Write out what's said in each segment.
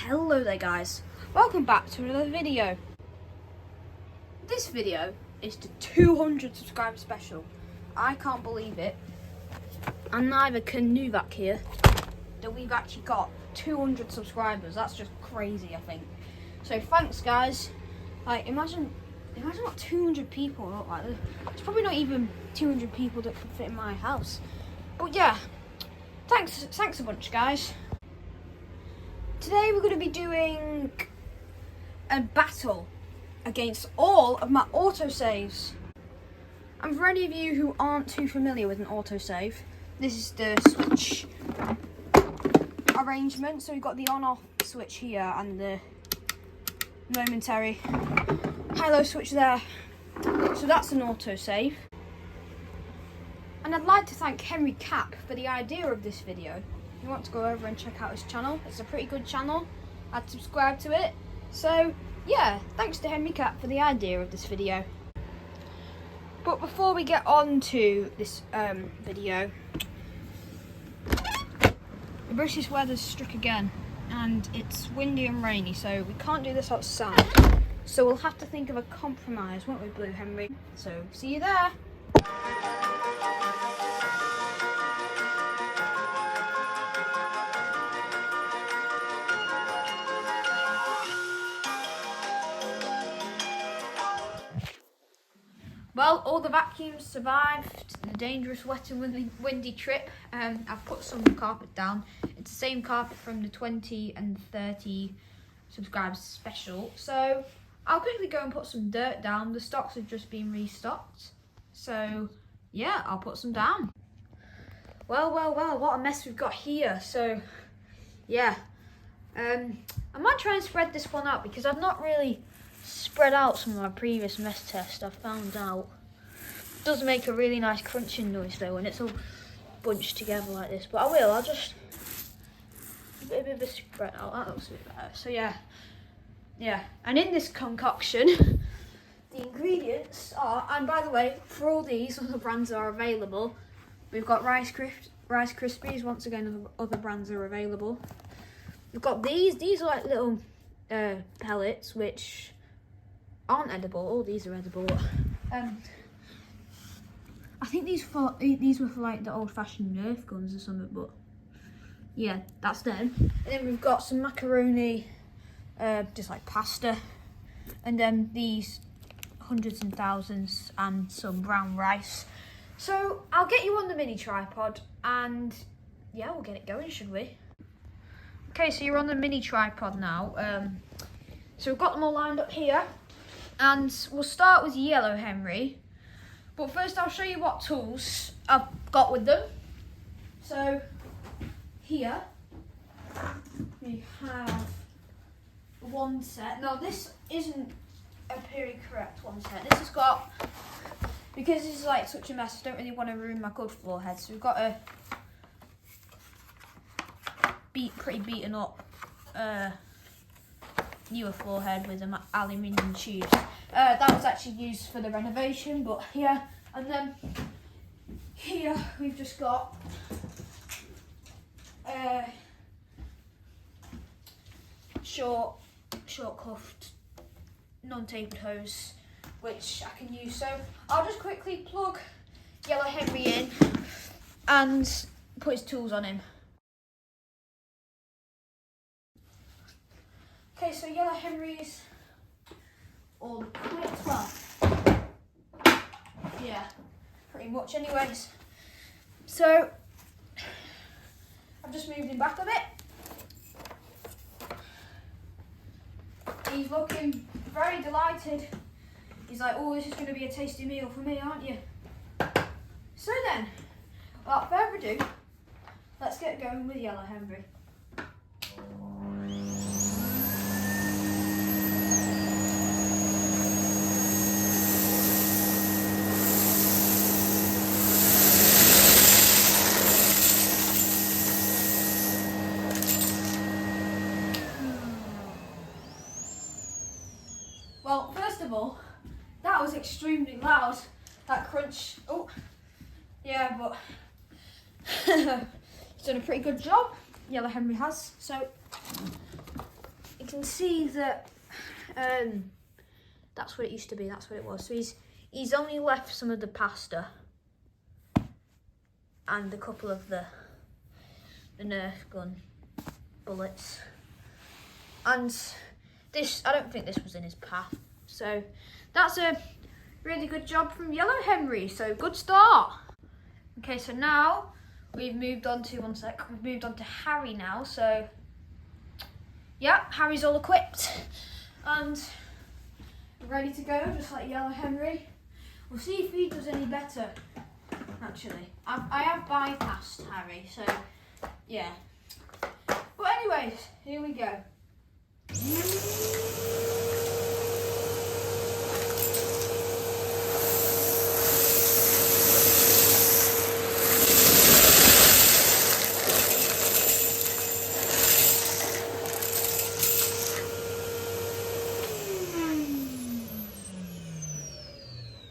Hello there guys, welcome back to another video. This video is the 200 subscriber special. I can't believe it, and neither can Nuvak here, that we've actually got 200 subscribers. That's just crazy, I think. So thanks guys. Like imagine what 200 people look like. There's probably not even 200 people that could fit in my house. But yeah, thanks a bunch guys. Today we're going to be doing a battle against all of my autosaves. And for any of you who aren't too familiar with an autosave, this is the switch arrangement. So we've got the on-off switch here and the momentary high-low switch there. So that's an autosave. And I'd like to thank Henry Cap for the idea of this video. If you want to go over and check out his channel, it's a pretty good channel. I'd subscribe to it. So yeah, thanks to Henry Cap for the idea of this video. But before we get on to this video, the British weather's struck again and it's windy and rainy, so we can't do this outside. So we'll have to think of a compromise, won't we, Blue Henry? So see you there. Well, all the vacuums survived the dangerous wet and windy trip. I've put some carpet down. It's the same carpet from the 20 and 30 subscribers special. So I'll quickly go and put some dirt down. The stocks have just been restocked. So yeah, I'll put some down. Well, what a mess we've got here. So yeah, I might try and spread this one out because I've not really spread out some of my previous mess tests. I found out it does make a really nice crunching noise though when it's all bunched together like this, but I'll just a bit of a spread out. That looks a bit better. So yeah, and in this concoction the ingredients are, and by the way, for all these other brands are available. We've got Rice Krispies, once again other brands are available. We've got these are like little pellets which aren't edible. All these are edible. I think these were for like the old-fashioned Nerf guns or something, but yeah, that's them. And then we've got some macaroni, just like pasta, and then these hundreds and thousands, and some brown rice. So I'll get you on the mini tripod, and yeah, we'll get it going, should we? Okay, so you're on the mini tripod now. So we've got them all lined up here. And we'll start with Yellow Henry. But first I'll show you what tools I've got with them. So here we have one set. Now this isn't a period correct one set. This has got, because this is like such a mess, I don't really want to ruin my good floor head. So we've got a pretty beaten up newer floor head with an aluminium tube. That was actually used for the renovation, but yeah. And then here we've just got short cuffed non-tapered hose which I can use. So I'll just quickly plug Yellow Henry in and put his tools on him. Okay, so Yellow Henry's all equipped. Well, yeah, pretty much anyways. So I've just moved him back a bit. He's looking very delighted. He's like, oh, this is going to be a tasty meal for me, aren't you? So then, without further ado, let's get going with Yellow Henry. Well, first of all, that was extremely loud, that crunch. Oh, yeah, but he's done a pretty good job. Yellow Henry has. So can see that that's what it used to be. That's what it was. So he's only left some of the pasta and a couple of the Nerf gun bullets. And this, I don't think this was in his path. So that's a really good job from Yellow Henry. So good start. Okay, so now we've moved on to, one sec, we've moved on to Harry now. So yeah, Harry's all equipped and ready to go, just like Yellow Henry. We'll see if he does any better, actually. I have bypassed Harry, so yeah. But anyways, here we go.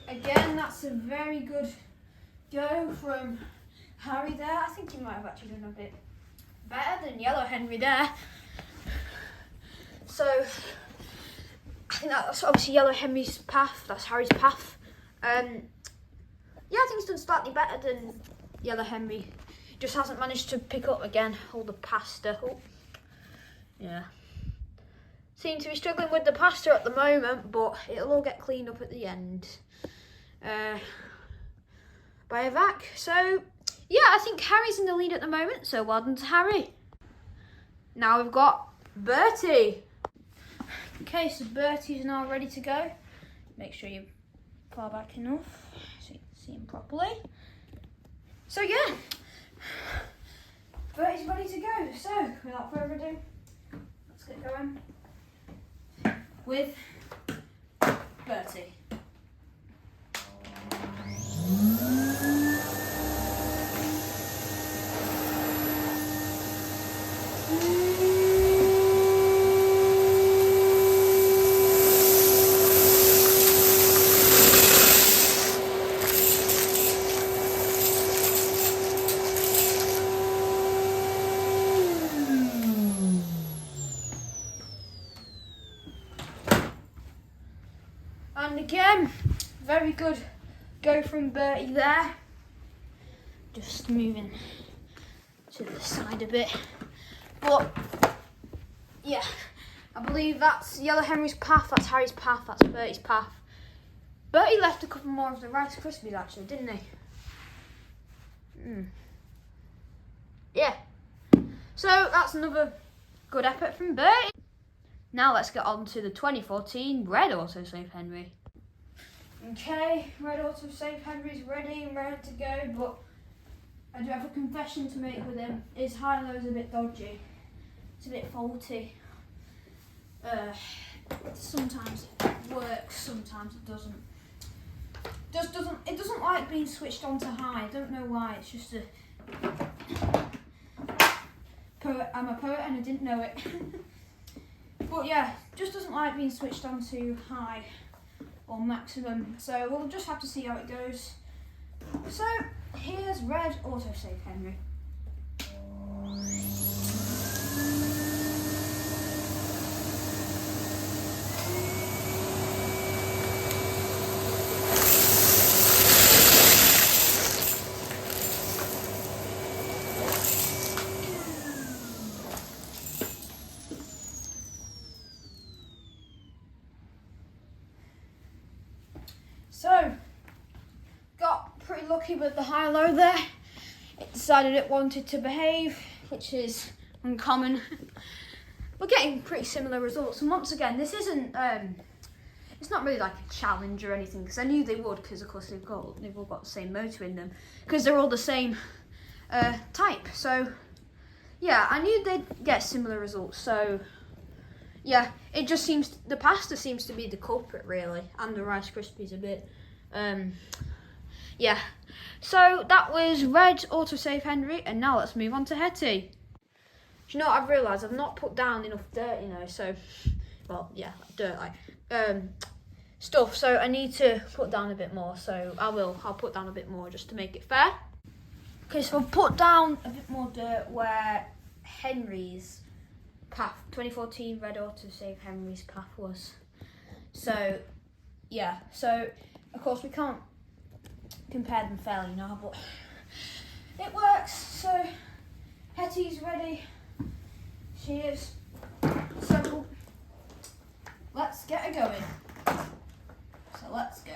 Again, that's a very good go from Harry there. I think he might have actually done a bit better than Yellow Henry there. So I think that's obviously Yellow Henry's path, that's Harry's path. Yeah, I think he's done slightly better than Yellow Henry. Just hasn't managed to pick up again all the pasta. Oh. Yeah. Seem to be struggling with the pasta at the moment, but it'll all get cleaned up at the end. By a vac. So yeah, I think Harry's in the lead at the moment, so well done to Harry. Now we've got Bertie. Okay, so Bertie's now ready to go. Make sure you're far back enough so you can see him properly. So yeah, Bertie's ready to go. So without further ado, let's get going with Bertie. And again, very good go from Bertie there. Just moving to the side a bit. But yeah, I believe that's Yellow Henry's path, that's Harry's path, that's Bertie's path. Bertie left a couple more of the Rice Krispies actually, didn't he? Yeah. So that's another good effort from Bertie. Now let's get on to the 2014 Red Autosave Henry. Okay, Red Autosave Henry's ready and ready to go, but I do have a confession to make with him. His high-low's a bit dodgy. It's a bit faulty. Sometimes it works, sometimes it doesn't. It doesn't like being switched on to high. I don't know why. It's just a poet. I'm a poet and I didn't know it. But yeah, just doesn't like being switched on to high or maximum. So we'll just have to see how it goes. So here's Red Autosave Henry. So, got pretty lucky with the high-low there. It decided it wanted to behave, which is uncommon. We're getting pretty similar results, and once again, this isn't, it's not really like a challenge or anything, because I knew they would, because of course they've all got the same motor in them, because they're all the same type. So, yeah, I knew they'd get similar results, so yeah, it just seems, the pasta seems to be the culprit really, and the Rice Krispies a bit. Yeah, so that was Red Autosave Henry, and now let's move on to Hetty. Do you know what I've realised? I've not put down enough dirt, you know, so, well, yeah, dirt, like, stuff, so I need to put down a bit more, so I'll put down a bit more just to make it fair. Okay, so I've put down a bit more dirt where Henry's path, 2014 red autosave Henry's path was. So, yeah, so of course we can't compare them fairly now, but it works. So, Hetty's ready. She is. So, let's get her going. So, let's go.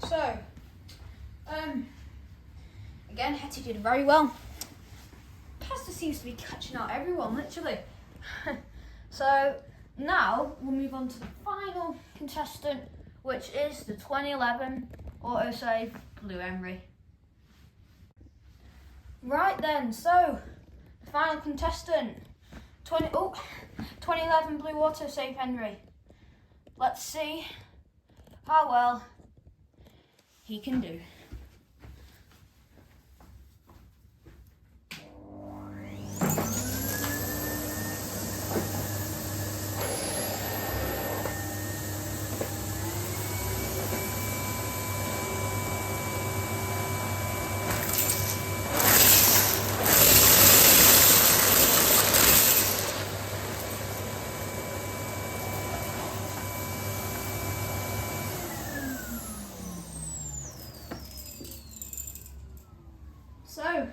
So, again, Hetty did very well. Pasta seems to be catching out everyone, literally. So, now we'll move on to the final contestant, which is the 2011 autosave Blue Henry. Right then, so, the final contestant, 2011 Blue autosave Henry. Let's see how well he can do. So,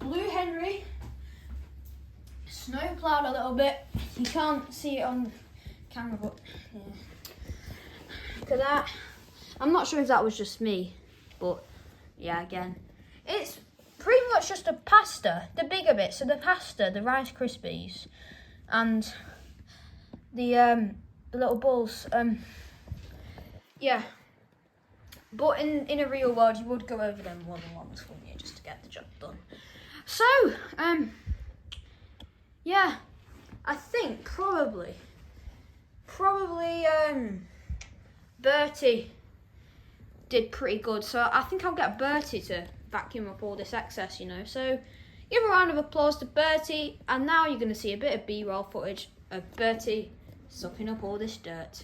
Blue Henry snow plowed a little bit. You can't see it on camera, but yeah. Look at that. I'm not sure if that was just me, but yeah, again. It's pretty much just a pasta, the bigger bit. So the pasta, the Rice Krispies, and the little balls. Yeah. But in a real world, you would go over them more than once, wouldn't you, just to get the job done. So, yeah, I think probably, Bertie did pretty good. So I think I'll get Bertie to vacuum up all this excess, you know. So give a round of applause to Bertie. And now you're going to see a bit of B-roll footage of Bertie sucking up all this dirt.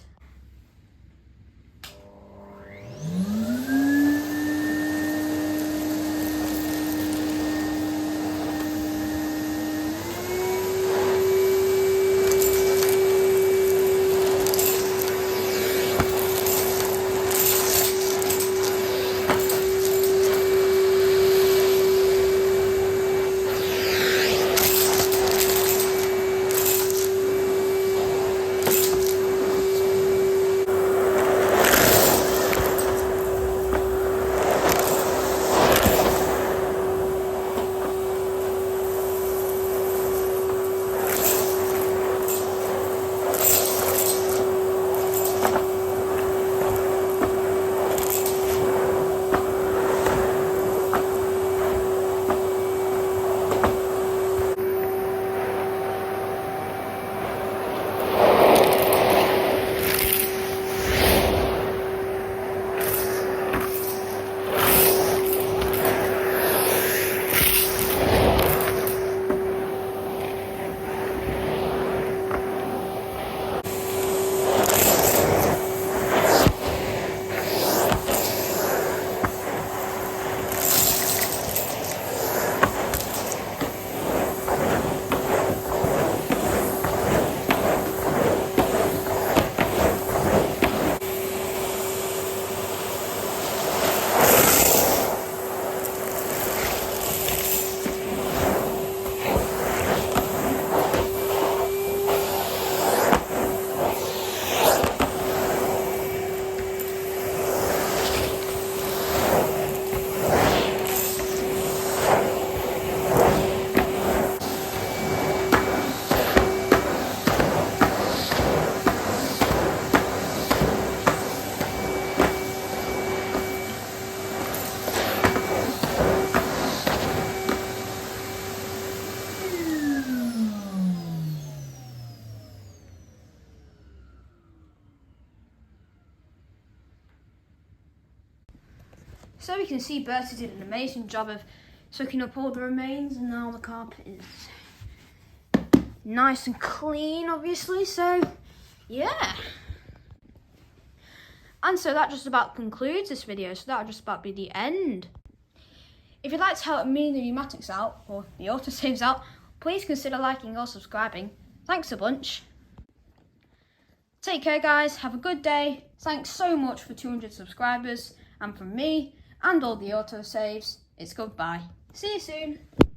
So you can see Bertie did an amazing job of soaking up all the remains, and now the carpet is nice and clean, obviously. So yeah. And so that just about concludes this video. So that'll just about be the end. If you'd like to help me and the pneumatics out, or the autosaves out, please consider liking or subscribing. Thanks a bunch. Take care, guys. Have a good day. Thanks so much for 200 subscribers. And from me and all the autosaves, it's goodbye. See you soon.